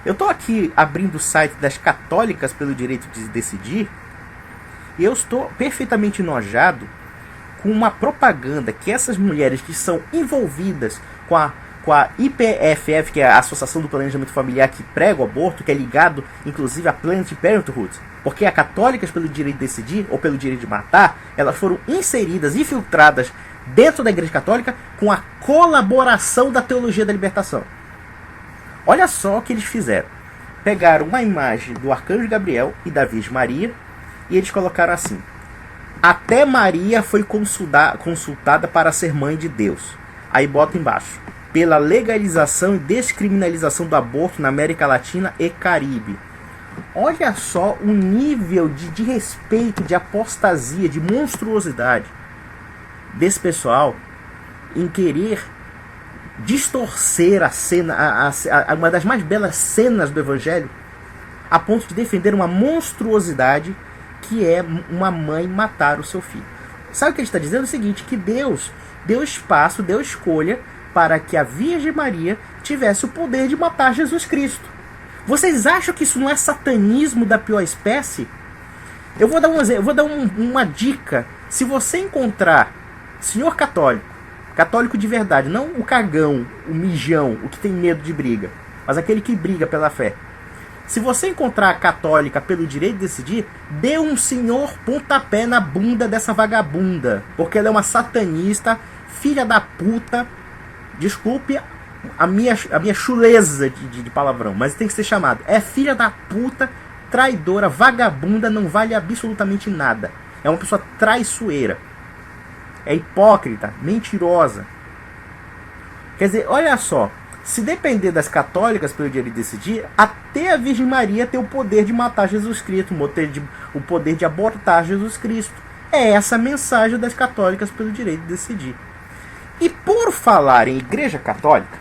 Eu estou aqui abrindo o site das católicas pelo direito de decidir e eu estou perfeitamente enojado com uma propaganda que essas mulheres que são envolvidas com a IPFF, que é a Associação do Planejamento Familiar que prega o aborto, que é ligado inclusive a Planned Parenthood, porque a Católicas pelo Direito de Decidir, ou pelo Direito de Matar, elas foram inseridas, infiltradas dentro da Igreja Católica com a colaboração da Teologia da Libertação. Olha só o que eles fizeram. Pegaram uma imagem do Arcanjo Gabriel e da Virgem Maria e eles colocaram assim: até Maria foi consultada para ser mãe de Deus. Aí bota embaixo: pela legalização e descriminalização do aborto na América Latina e Caribe. Olha só o nível de respeito, de apostasia, de monstruosidade desse pessoal em querer distorcer a cena, uma das mais belas cenas do Evangelho, a ponto de defender uma monstruosidade que é uma mãe matar o seu filho. Sabe o que ele está dizendo? É o seguinte, que Deus deu espaço, deu escolha para que a Virgem Maria tivesse o poder de matar Jesus Cristo. Vocês acham que isso não é satanismo da pior espécie? Eu vou dar um exemplo, eu vou dar uma dica. Se você encontrar senhor católico, católico de verdade, não o cagão, o mijão, o que tem medo de briga, mas aquele que briga pela fé. Se você encontrar a católica pelo direito de decidir, dê um senhor pontapé na bunda dessa vagabunda, porque ela é uma satanista, filha da puta. Desculpe a minha chuleza de palavrão, mas tem que ser chamado. É filha da puta, traidora, vagabunda, não vale absolutamente nada. É uma pessoa traiçoeira. É hipócrita, mentirosa. Quer dizer, olha só. Se depender das católicas pelo direito de decidir, até a Virgem Maria tem o poder de matar Jesus Cristo, o poder de abortar Jesus Cristo. É essa a mensagem das católicas pelo direito de decidir. E por falar em igreja católica,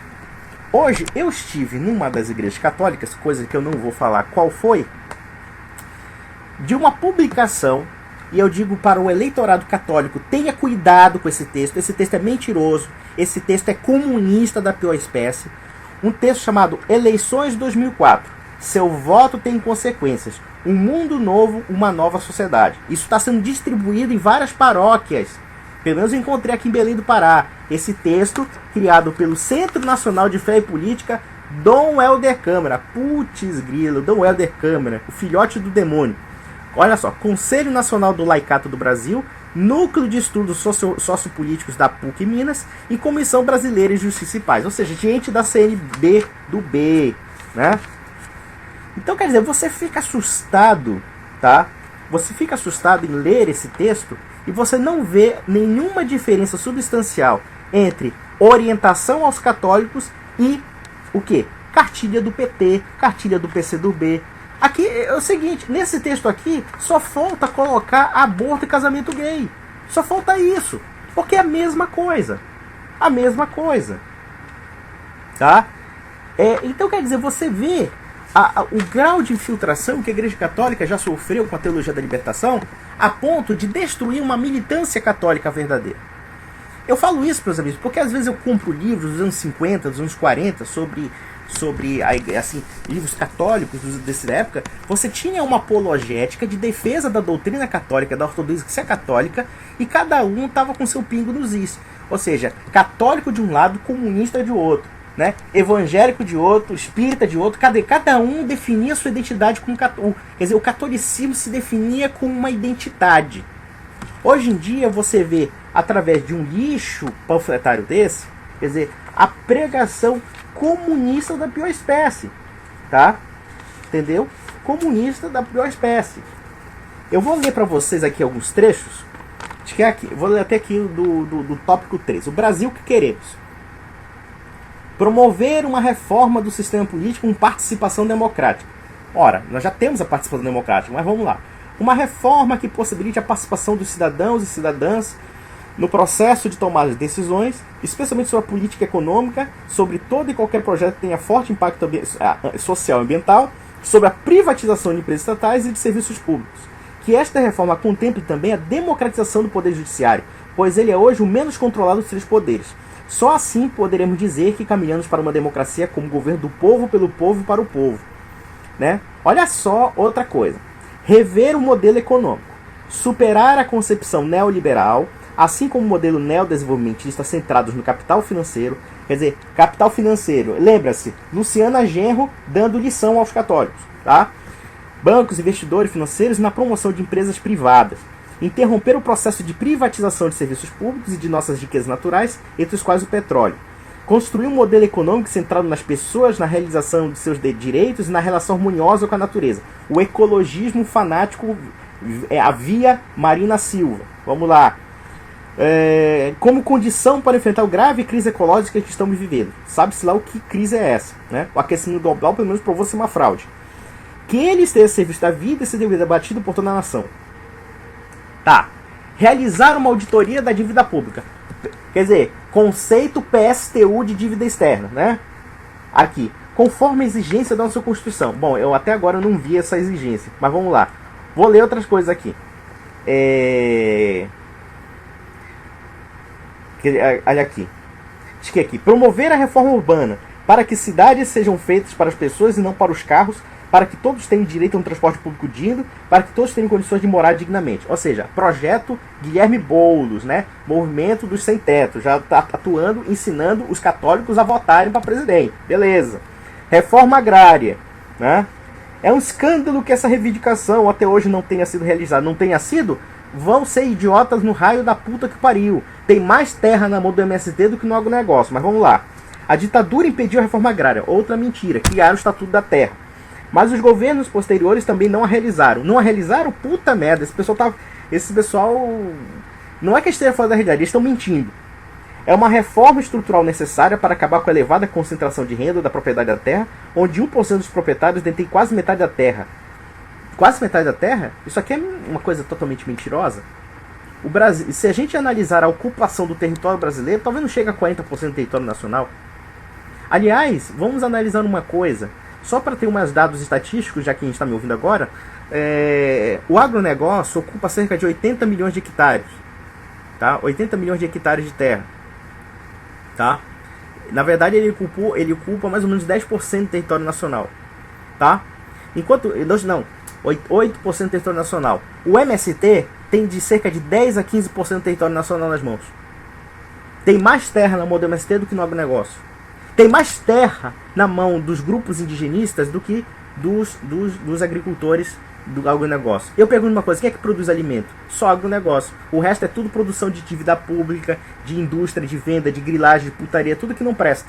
hoje eu estive numa das igrejas católicas, coisa que eu não vou falar qual foi, de uma publicação, e eu digo para o eleitorado católico, tenha cuidado com esse texto é mentiroso, esse texto é comunista da pior espécie, um texto chamado Eleições 2004, seu voto tem consequências, um mundo novo, uma nova sociedade. Isso está sendo distribuído em várias paróquias, pelo menos eu encontrei aqui em Belém do Pará, esse texto criado pelo Centro Nacional de Fé e Política, Dom Helder Câmara, putz grilo, Dom Helder Câmara, o filhote do demônio. Olha só, Conselho Nacional do Laicato do Brasil, Núcleo de Estudos Sociopolíticos da PUC Minas e Comissão Brasileira de Justiça e Paz. Ou seja, gente da CNB do B, né? Então, quer dizer, você fica assustado, tá? Você fica assustado em ler esse texto e você não vê nenhuma diferença substancial entre orientação aos católicos e o quê? Cartilha do PT, cartilha do PCdoB. Aqui é o seguinte, nesse texto aqui, só falta colocar aborto e casamento gay. Só falta isso. Porque é a mesma coisa. A mesma coisa. Tá? Então, quer dizer, você vê o grau de infiltração que a Igreja Católica já sofreu com a Teologia da Libertação, a ponto de destruir uma militância católica verdadeira. Eu falo isso, meus amigos, porque às vezes eu compro livros dos anos 50, dos anos 40, sobre assim, livros católicos dessa época. Você tinha uma apologética de defesa da doutrina católica, da ortodoxia católica, e cada um estava com seu pingo nos is. Ou seja, católico de um lado, comunista de outro, né? Evangélico de outro, espírita de outro. Cada um definia sua identidade como católico. Quer dizer, o catolicismo se definia como uma identidade. Hoje em dia você vê, através de um lixo panfletário desse, quer dizer, a pregação comunista da pior espécie, tá? Entendeu? Comunista da pior espécie. Eu vou ler para vocês aqui alguns trechos. Acho que é aqui. Vou ler até aqui do tópico 3. O Brasil que queremos. Promover uma reforma do sistema político com participação democrática. Ora, nós já temos a participação democrática, mas vamos lá. Uma reforma que possibilite a participação dos cidadãos e cidadãs no processo de tomada de decisões, especialmente sobre a política econômica, sobre todo e qualquer projeto que tenha forte impacto social e ambiental, sobre a privatização de empresas estatais e de serviços públicos. Que esta reforma contemple também a democratização do poder judiciário, pois ele é hoje o menos controlado dos três poderes. Só assim poderemos dizer que caminhamos para uma democracia como governo do povo, pelo povo e para o povo. né? Olha só outra coisa. Rever o modelo econômico. Superar a concepção neoliberal, assim como o modelo neodesenvolvimentista centrados no capital financeiro. Quer dizer, capital financeiro, lembra-se, Luciana Genro dando lição aos católicos, tá? Bancos, investidores financeiros na promoção de empresas privadas. Interromper o processo de privatização de serviços públicos e de nossas riquezas naturais, entre os quais o petróleo. Construir um modelo econômico centrado nas pessoas, na realização de seus direitos e na relação harmoniosa com a natureza. O ecologismo fanático é a via Marina Silva. Vamos lá. Como condição para enfrentar a grave crise ecológica que estamos vivendo. Sabe-se lá o que crise é essa, né? O aquecimento global pelo menos provou ser uma fraude. Que ele esteja a serviço da vida e se deve debatido por toda a nação. Tá. Realizar uma auditoria da dívida pública. Quer dizer, conceito PSTU de dívida externa, né? Aqui. Conforme a exigência da nossa Constituição. Bom, eu até agora não vi essa exigência, mas vamos lá. Vou ler outras coisas aqui. Olha aqui. Diz que aqui. Promover a reforma urbana para que cidades sejam feitas para as pessoas e não para os carros, para que todos tenham direito a um transporte público digno, para que todos tenham condições de morar dignamente. Ou seja, projeto Guilherme Boulos, né? Movimento dos sem teto, já está atuando, ensinando os católicos a votarem para presidente. Beleza. Reforma agrária, né? É um escândalo que essa reivindicação até hoje não tenha sido realizada. Não tenha sido? Vão ser idiotas no raio da puta que pariu. Tem mais terra na mão do MST do que no agronegócio. Mas vamos lá. A ditadura impediu a reforma agrária. Outra mentira. Criaram o Estatuto da Terra. Mas os governos posteriores também não a realizaram. Não a realizaram? Puta merda. Esse pessoal... Não é que esteja fora da realidade. Eles estão mentindo. É uma reforma estrutural necessária para acabar com a elevada concentração de renda da propriedade da terra, onde 1% dos proprietários detém quase metade da terra. Quase metade da terra? Isso aqui é uma coisa totalmente mentirosa. O Brasil, se a gente analisar a ocupação do território brasileiro, talvez não chegue a 40% do território nacional. Aliás, vamos analisar uma coisa. Só para ter umas dados estatísticos, já que a gente está me ouvindo agora, o agronegócio ocupa cerca de 80 milhões de hectares. Tá? 80 milhões de hectares de terra. Tá? Na verdade, ele ocupa mais ou menos 10% do território nacional. Tá? Enquanto... Não, 8% do território nacional. O MST tem de cerca de 10 a 15% do território nacional nas mãos. Tem mais terra na mão do MST do que no agronegócio. Tem mais terra na mão dos grupos indigenistas do que dos agricultores do agronegócio. Eu pergunto uma coisa, quem é que produz alimento? Só agronegócio. O resto é tudo produção de dívida pública, de indústria, de venda, de grilagem, de putaria, tudo que não presta.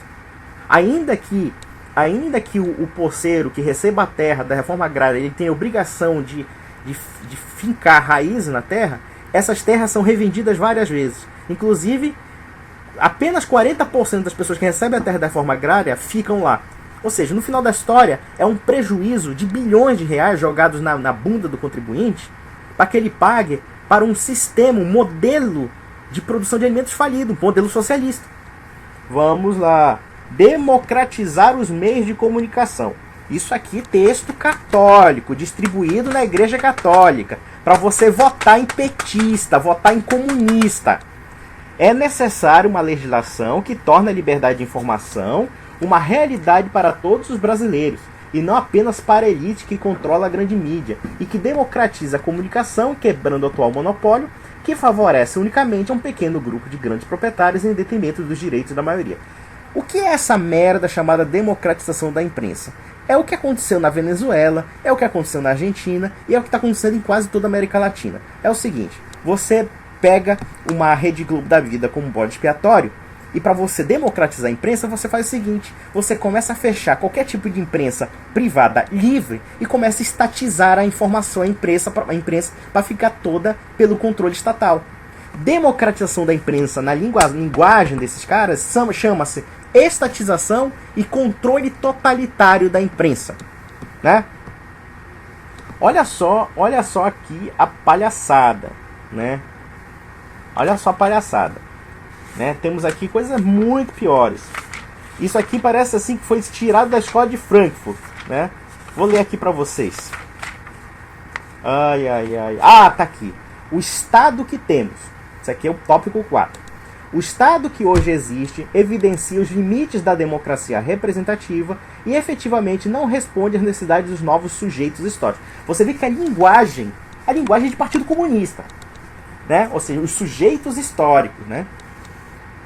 Ainda que o poceiro que receba a terra da reforma agrária, ele tem a obrigação de fincar raízes na terra, essas terras são revendidas várias vezes. Inclusive, apenas 40% das pessoas que recebem a terra da reforma agrária ficam lá. Ou seja, no final da história, é um prejuízo de bilhões de reais jogados na bunda do contribuinte para que ele pague para um sistema, um modelo de produção de alimentos falido, um modelo socialista. Vamos lá. Democratizar os meios de comunicação. Isso aqui, texto católico, distribuído na Igreja Católica, para você votar em petista, votar em comunista. É necessário uma legislação que torne a liberdade de informação uma realidade para todos os brasileiros, e não apenas para a elite que controla a grande mídia, e que democratiza a comunicação, quebrando o atual monopólio, que favorece unicamente a um pequeno grupo de grandes proprietários em detrimento dos direitos da maioria. O que é essa merda chamada democratização da imprensa? É o que aconteceu na Venezuela, é o que aconteceu na Argentina, e é o que está acontecendo em quase toda a América Latina. É o seguinte, você pega uma Rede Globo da vida como bode expiatório, e para você democratizar a imprensa, você faz o seguinte, você começa a fechar qualquer tipo de imprensa privada livre e começa a estatizar a informação, a imprensa para ficar toda pelo controle estatal. Democratização da imprensa na linguagem desses caras chama-se estatização e controle totalitário da imprensa, né? Olha só aqui a palhaçada, né? Olha só a palhaçada. Né? Temos aqui coisas muito piores. Isso aqui parece assim que foi tirado da escola de Frankfurt, né? Vou ler aqui para vocês. Ai. Ah, tá aqui. O Estado que temos. Isso aqui é o tópico 4. O Estado que hoje existe evidencia os limites da democracia representativa e efetivamente não responde às necessidades dos novos sujeitos históricos. Você vê que a linguagem é de Partido Comunista, né? Ou seja, os sujeitos históricos, né?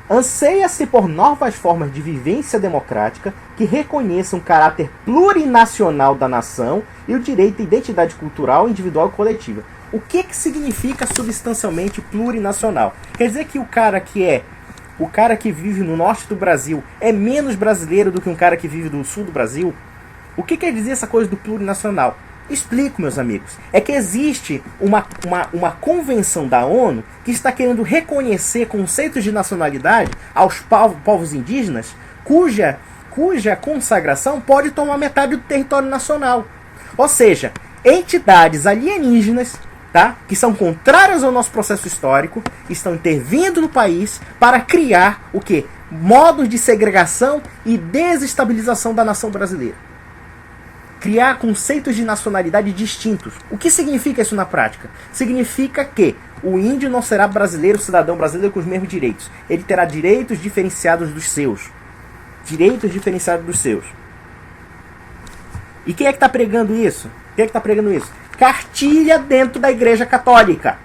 Anseia-se por novas formas de vivência democrática que reconheçam o caráter plurinacional da nação e o direito à identidade cultural, individual e coletiva. O que significa substancialmente plurinacional? Quer dizer que o cara que vive no norte do Brasil é menos brasileiro do que um cara que vive no sul do Brasil? O que quer dizer essa coisa do plurinacional? Explico, meus amigos. É que existe uma convenção da ONU que está querendo reconhecer conceitos de nacionalidade aos povos indígenas cuja consagração pode tomar metade do território nacional. Ou seja, entidades alienígenas, tá, que são contrárias ao nosso processo histórico, estão intervindo no país para criar o quê? Modos de segregação e desestabilização da nação brasileira. Criar conceitos de nacionalidade distintos. O que significa isso na prática? Significa que o índio não será brasileiro, cidadão brasileiro com os mesmos direitos. Ele terá direitos diferenciados dos seus. Direitos diferenciados dos seus. E quem é que está pregando isso? Cartilha dentro da Igreja Católica.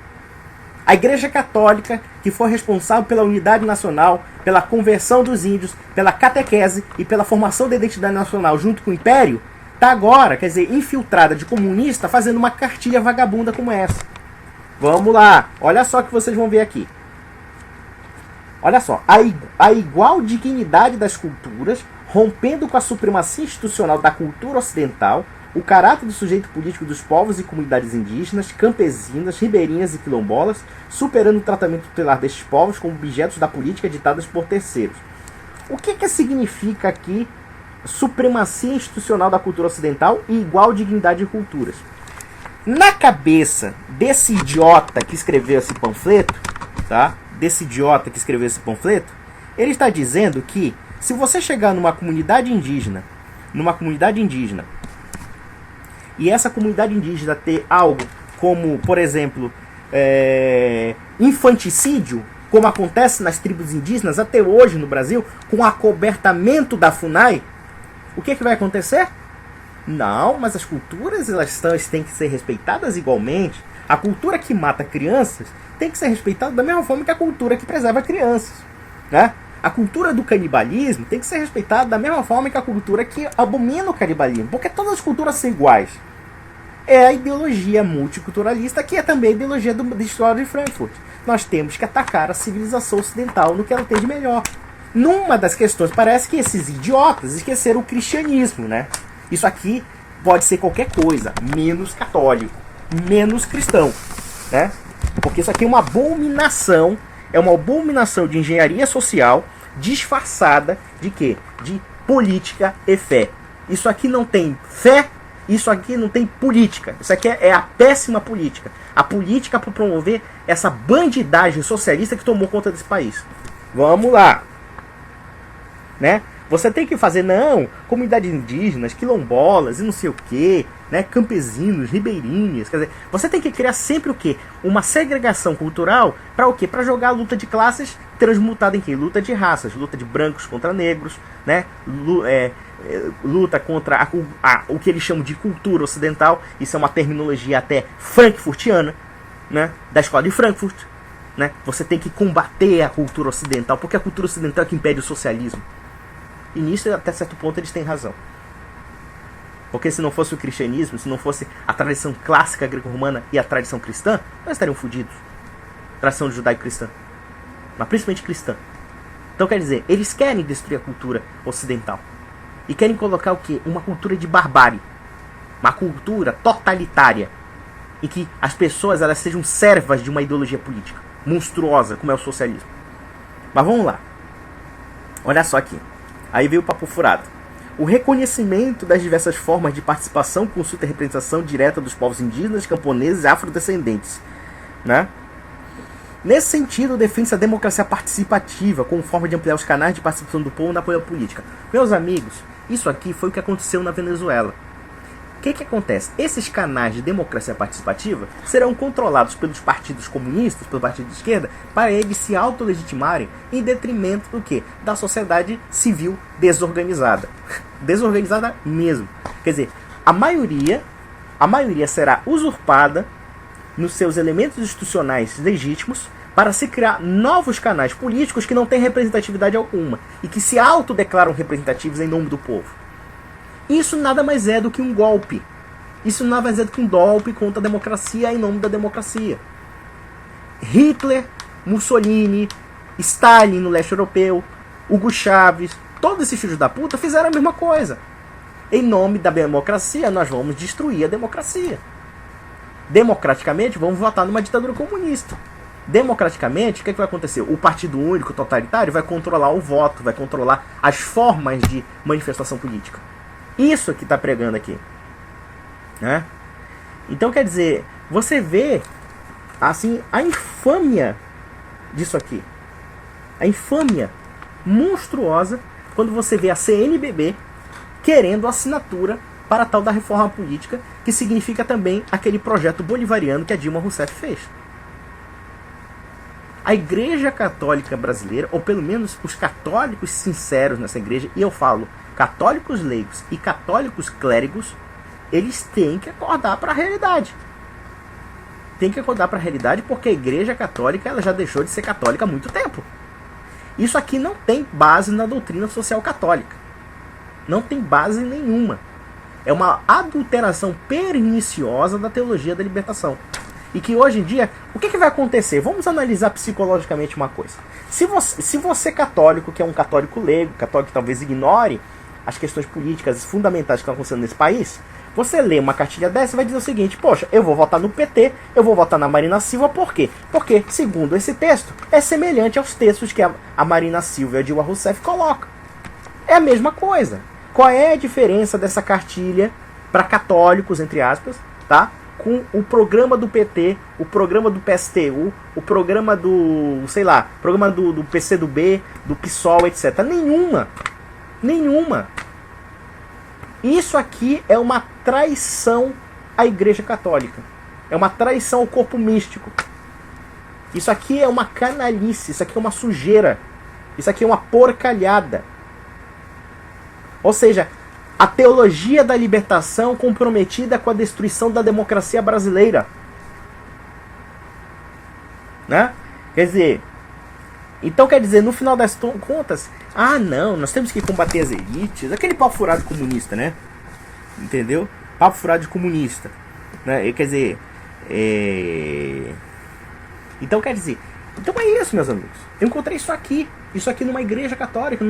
A Igreja Católica, que foi responsável pela unidade nacional, pela conversão dos índios, pela catequese e pela formação da identidade nacional junto com o Império, está agora, quer dizer, infiltrada de comunista, fazendo uma cartilha vagabunda como essa. Vamos lá, olha só o que vocês vão ver aqui. Olha só, a igual dignidade das culturas, rompendo com a supremacia institucional da cultura ocidental, o caráter do sujeito político dos povos e comunidades indígenas, campesinas, ribeirinhas e quilombolas, superando o tratamento tutelar destes povos como objetos da política ditadas por terceiros. O que significa aqui supremacia institucional da cultura ocidental e igual dignidade de culturas? Na cabeça desse idiota que escreveu esse panfleto, tá? Ele está dizendo que se você chegar numa comunidade indígena, e essa comunidade indígena ter algo como, por exemplo, infanticídio, como acontece nas tribos indígenas até hoje no Brasil, com acobertamento da FUNAI, o que vai acontecer? Não, mas as culturas elas têm que ser respeitadas igualmente. A cultura que mata crianças tem que ser respeitada da mesma forma que a cultura que preserva crianças, né? A cultura do canibalismo tem que ser respeitada da mesma forma que a cultura que abomina o canibalismo, porque todas as culturas são iguais. É a ideologia multiculturalista, que é também a ideologia da história de Frankfurt. Nós temos que atacar a civilização ocidental no que ela tem de melhor. Numa das questões, parece que esses idiotas esqueceram o cristianismo, né? Isso aqui pode ser qualquer coisa, menos católico, menos cristão, né? Porque isso aqui é uma abominação de engenharia social disfarçada de quê? De política e fé. Isso aqui não tem fé, isso aqui não tem política. Isso aqui é a péssima política. A política para promover essa bandidagem socialista que tomou conta desse país. Vamos lá. Né? Você tem que fazer, comunidades indígenas, quilombolas e não sei o que, né? Campesinos, ribeirinhas, quer dizer, você tem que criar sempre o quê? Uma segregação cultural para o quê? Para jogar a luta de classes transmutada em quê? Luta de raças, luta de brancos contra negros, né? Luta contra o que eles chamam de cultura ocidental. Isso é uma terminologia até frankfurtiana, né? Da escola de Frankfurt, né? Você tem que combater a cultura ocidental, porque a cultura ocidental é que impede o socialismo. E nisso, até certo ponto, eles têm razão. Porque se não fosse o cristianismo, se não fosse a tradição clássica greco-romana e a tradição cristã, nós estariam fodidos. Tradição judaico-cristã. Mas principalmente cristã. Então, quer dizer, eles querem destruir a cultura ocidental. E querem colocar o quê? Uma cultura de barbárie. Uma cultura totalitária. Em que as pessoas elas sejam servas de uma ideologia política monstruosa, como é o socialismo. Mas vamos lá. Olha só aqui. Aí veio o papo furado. O reconhecimento das diversas formas de participação, consulta e representação direta dos povos indígenas, camponeses e afrodescendentes. Né? Nesse sentido, defende-se a democracia participativa como forma de ampliar os canais de participação do povo na política. Meus amigos, isso aqui foi o que aconteceu na Venezuela. O que acontece? Esses canais de democracia participativa serão controlados pelos partidos comunistas, pelo partido de esquerda, para eles se autolegitimarem em detrimento do quê? Da sociedade civil desorganizada. Desorganizada mesmo. Quer dizer, a maioria será usurpada nos seus elementos institucionais legítimos para se criar novos canais políticos que não têm representatividade alguma e que se autodeclaram representativos em nome do povo. Isso nada mais é do que um golpe. Isso nada mais é do que um golpe contra a democracia em nome da democracia. Hitler, Mussolini, Stalin no leste europeu, Hugo Chávez, todos esses filhos da puta fizeram a mesma coisa. Em nome da democracia, nós vamos destruir a democracia. Democraticamente, vamos votar numa ditadura comunista. Democraticamente, o que vai acontecer? O partido único totalitário vai controlar o voto, vai controlar as formas de manifestação política. Isso que está pregando aqui. Né? Então, quer dizer, você vê assim a infâmia disso aqui. A infâmia monstruosa quando você vê a CNBB querendo assinatura para a tal da reforma política, que significa também aquele projeto bolivariano que a Dilma Rousseff fez. A Igreja Católica Brasileira, ou pelo menos os católicos sinceros nessa igreja, e eu falo católicos leigos e católicos clérigos, eles têm que acordar para a realidade. Tem que acordar para a realidade porque a Igreja Católica ela já deixou de ser católica há muito tempo. Isso aqui não tem base na doutrina social católica. Não tem base nenhuma. É uma adulteração perniciosa da teologia da libertação. E que hoje em dia, o que vai acontecer? Vamos analisar psicologicamente uma coisa. Se você católico, que é um católico leigo, católico que talvez ignore as questões políticas fundamentais que estão acontecendo nesse país, você lê uma cartilha dessa e vai dizer o seguinte: poxa, eu vou votar no PT, eu vou votar na Marina Silva, por quê? Porque, segundo esse texto, é semelhante aos textos que a Marina Silva e a Dilma Rousseff colocam. É a mesma coisa. Qual é a diferença dessa cartilha para católicos, entre aspas, tá? Com o programa do PT, o programa do PSTU, o programa do, sei lá, programa do PCdoB, do PSOL, etc. Nenhuma. Nenhuma. Isso aqui é uma traição à Igreja Católica. É uma traição ao corpo místico. Isso aqui é uma canalice, isso aqui é uma sujeira. Isso aqui é uma porcalhada. Ou seja, a teologia da libertação comprometida com a destruição da democracia brasileira. Né? Quer dizer, então quer dizer, no final das contas, não, nós temos que combater as elites, aquele papo furado comunista, né? Entendeu? Papo furado de comunista. Né? Quer dizer, então quer dizer, então é isso, meus amigos. Eu encontrei isso aqui numa igreja católica,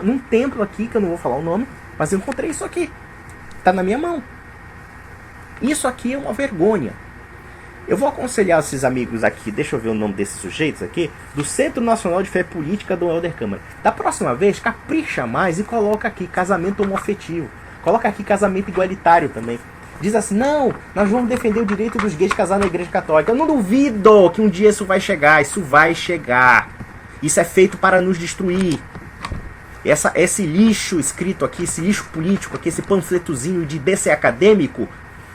num templo aqui, que eu não vou falar o nome, mas eu encontrei isso aqui. Tá na minha mão. Isso aqui é uma vergonha. Eu vou aconselhar esses amigos aqui, deixa eu ver o nome desses sujeitos aqui, do Centro Nacional de Fé Política do Helder Câmara. Da próxima vez, capricha mais e coloca aqui casamento homoafetivo. Coloca aqui casamento igualitário também. Diz assim: não, nós vamos defender o direito dos gays de casar na Igreja Católica. Eu não duvido que um dia isso vai chegar. Isso vai chegar. Isso é feito para nos destruir. Esse lixo escrito aqui, esse lixo político aqui, esse panfletozinho de DC acadêmico,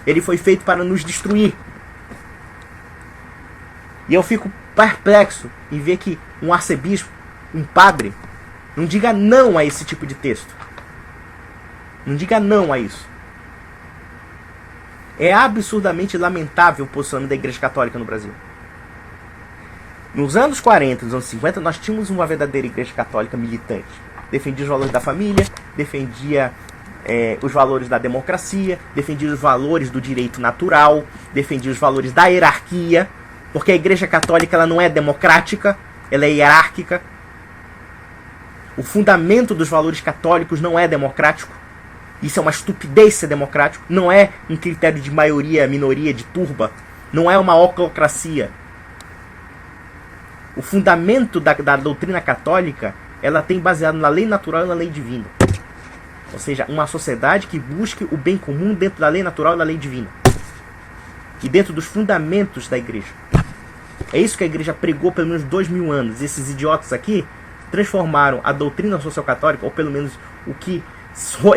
ele foi feito para nos destruir. E eu fico perplexo em ver que um arcebispo, um padre, não diga não a esse tipo de texto. Não diga não a isso. É absurdamente lamentável o posicionamento da Igreja Católica no Brasil. Nos anos 40, nos anos 50, nós tínhamos uma verdadeira Igreja Católica militante. Defendia os valores da família, defendia os valores da democracia, defendia os valores do direito natural, defendia os valores da hierarquia, porque a Igreja Católica ela não é democrática, ela é hierárquica. O fundamento dos valores católicos não é democrático. Isso é uma estupidez ser democrático. Não é um critério de maioria, minoria, de turba. Não é uma oclocracia. O fundamento da doutrina católica, ela tem baseado na lei natural e na lei divina. Ou seja, uma sociedade que busque o bem comum dentro da lei natural e da lei divina. E dentro dos fundamentos da igreja. É isso que a igreja pregou pelo menos 2000 anos. Esses idiotas aqui transformaram a doutrina social católica, ou pelo menos o que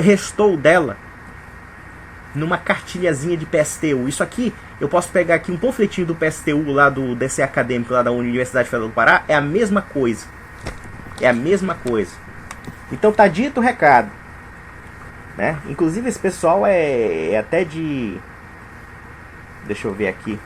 restou dela, numa cartilhazinha de PSTU. Isso aqui, eu posso pegar aqui um panfletinho do PSTU lá do DC Acadêmico, lá da Universidade Federal do Pará, é a mesma coisa. É a mesma coisa. Então tá dito o recado, né? Inclusive esse pessoal é até de... Deixa eu ver aqui.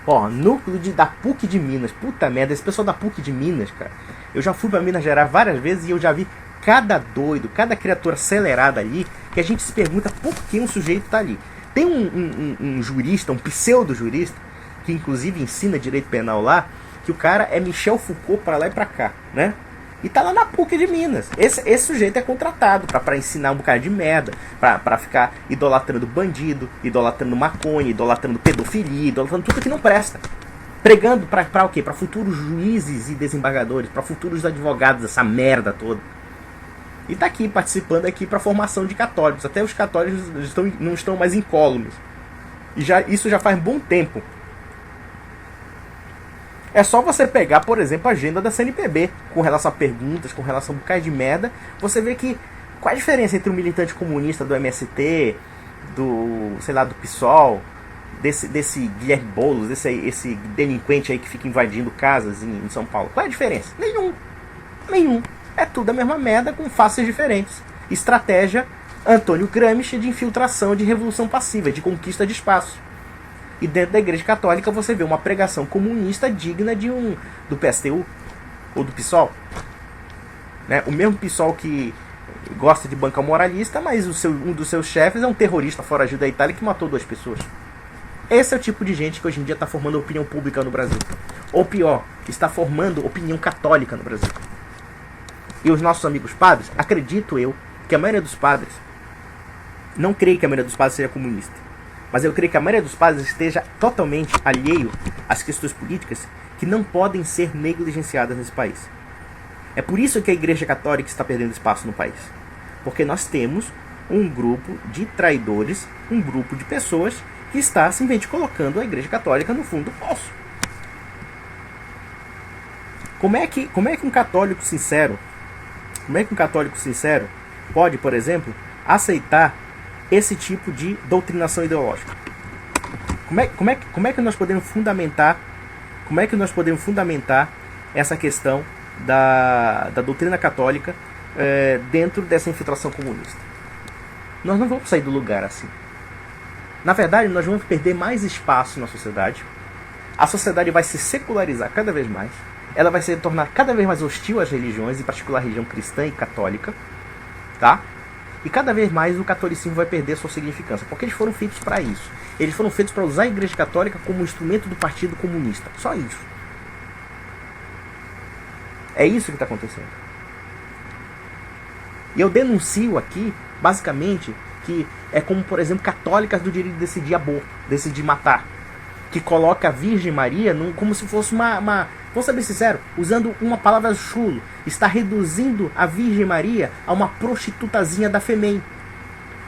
Ó, núcleo da PUC de Minas. Puta merda, esse pessoal da PUC de Minas, cara. Eu já fui pra Minas Gerais várias vezes e eu já vi cada doido, cada criatura acelerada ali, que a gente se pergunta por que um sujeito tá ali. Tem um jurista, um pseudo-jurista, que inclusive ensina direito penal lá, que o cara é Michel Foucault pra lá e pra cá, né? E tá lá na PUC de Minas. Esse sujeito é contratado pra ensinar um bocado de merda, pra ficar idolatrando bandido, idolatrando maconha, idolatrando pedofilia, idolatrando tudo que não presta. Pregando pra o quê? Pra futuros juízes e desembargadores, pra futuros advogados, essa merda toda. E tá aqui, participando aqui pra formação de católicos. Até os católicos não estão mais incólumes. E isso já faz bom tempo. É só você pegar, por exemplo, a agenda da CNPB, com relação a perguntas, com relação a um bocado de merda, você vê que qual a diferença entre um militante comunista do MST, do, sei lá, do PSOL, desse Guilherme Boulos, esse delinquente aí que fica invadindo casas em São Paulo. Qual é a diferença? Nenhum. É tudo a mesma merda com faces diferentes. Estratégia Antônio Gramsci de infiltração, de revolução passiva, de conquista de espaço. E dentro da Igreja Católica você vê uma pregação comunista digna do PSTU ou do PSOL. Né? O mesmo PSOL que gosta de banca moralista, mas um dos seus chefes é um terrorista foragido da Itália que matou 2 pessoas. Esse é o tipo de gente que hoje em dia está formando opinião pública no Brasil. Ou pior, está formando opinião católica no Brasil. E os nossos amigos padres, acredito eu, que a maioria dos padres, não creio que a maioria dos padres seja comunista, mas eu creio que a maioria dos padres esteja totalmente alheio às questões políticas que não podem ser negligenciadas nesse país. É por isso que a Igreja Católica está perdendo espaço no país. Porque nós temos um grupo de traidores, um grupo de pessoas que está simplesmente colocando a Igreja Católica no fundo do poço. Como é que um católico sincero, pode, por exemplo, aceitar esse tipo de doutrinação ideológica? Como é que nós podemos fundamentar essa questão da doutrina católica dentro dessa infiltração comunista? Nós não vamos sair do lugar assim. Na verdade, nós vamos perder mais espaço na sociedade. A sociedade vai se secularizar cada vez mais. Ela vai se tornar cada vez mais hostil às religiões, em particular a religião cristã e católica, tá? E cada vez mais o catolicismo vai perder sua significância, porque eles foram feitos para isso. Eles foram feitos para usar a Igreja Católica como instrumento do Partido Comunista. Só isso. É isso que está acontecendo. E eu denuncio aqui, basicamente, que é como, por exemplo, católicas do direito de decidir aborto, decidir matar, que coloca a Virgem Maria como se fosse uma... Vou ser bem sincero, usando uma palavra chulo, está reduzindo a Virgem Maria a uma prostitutazinha da FEMEN.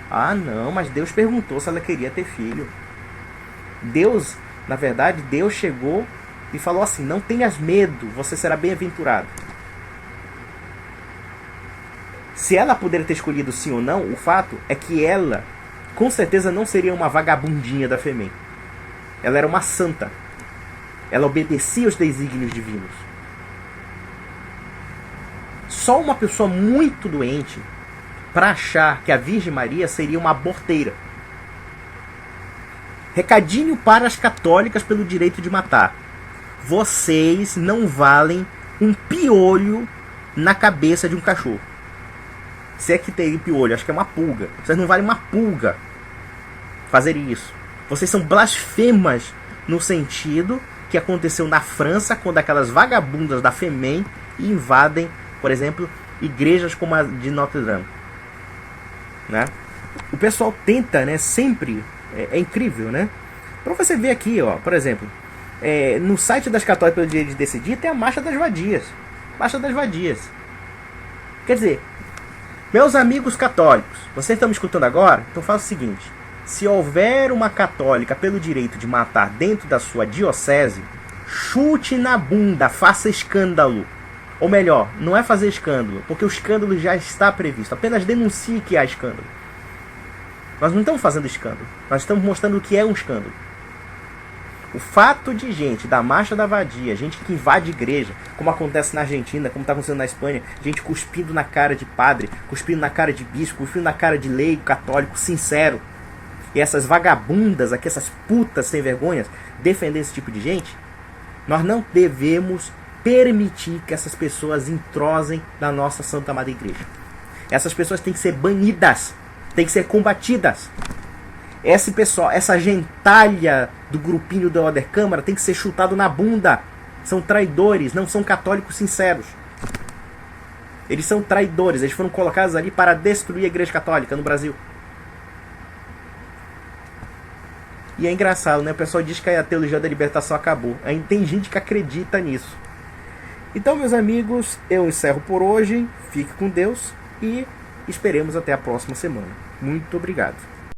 Ah, não, mas Deus perguntou se ela queria ter filho. Deus chegou e falou assim: não tenhas medo, você será bem-aventurado. Se ela poderia ter escolhido sim ou não, o fato é que ela, com certeza, não seria uma vagabundinha da FEMEN. Ela era uma santa. Ela obedecia aos desígnios divinos. Só uma pessoa muito doente para achar que a Virgem Maria seria uma aborteira. Recadinho para as católicas pelo direito de matar. Vocês não valem um piolho na cabeça de um cachorro. Se é que tem piolho, acho que é uma pulga. Vocês não valem uma pulga fazerem isso. Vocês são blasfemas no sentido que aconteceu na França, quando aquelas vagabundas da FEMEN invadem, por exemplo, igrejas como a de Notre Dame. Né? O pessoal tenta, né, sempre, é incrível, né? Para você ver aqui, ó, por exemplo, no site das Católicas pelo Direito de Decidir tem a Marcha das Vadias. Marcha das Vadias. Quer dizer, meus amigos católicos, vocês estão me escutando agora? Então faça o seguinte: se houver uma católica pelo direito de matar dentro da sua diocese, chute na bunda, faça escândalo. Ou melhor, não é fazer escândalo, porque o escândalo já está previsto. Apenas denuncie que há escândalo. Nós não estamos fazendo escândalo. Nós estamos mostrando o que é um escândalo. O fato de gente da Marcha da Vadia, gente que invade igreja, como acontece na Argentina, como está acontecendo na Espanha, gente cuspindo na cara de padre, cuspindo na cara de bispo, cuspindo na cara de leigo católico sincero, e essas vagabundas aqui, essas putas sem vergonhas, defender esse tipo de gente, nós não devemos permitir que essas pessoas entrosem na nossa Santa Amada Igreja. Essas pessoas têm que ser banidas, têm que ser combatidas. Esse pessoal, essa gentalha do grupinho da Oder Câmara tem que ser chutado na bunda. São traidores, não são católicos sinceros. Eles são traidores, eles foram colocados ali para destruir a Igreja Católica no Brasil. E é engraçado, né? O pessoal diz que a teologia da libertação acabou. Ainda tem gente que acredita nisso. Então, meus amigos, eu encerro por hoje. Fique com Deus e esperemos até a próxima semana. Muito obrigado.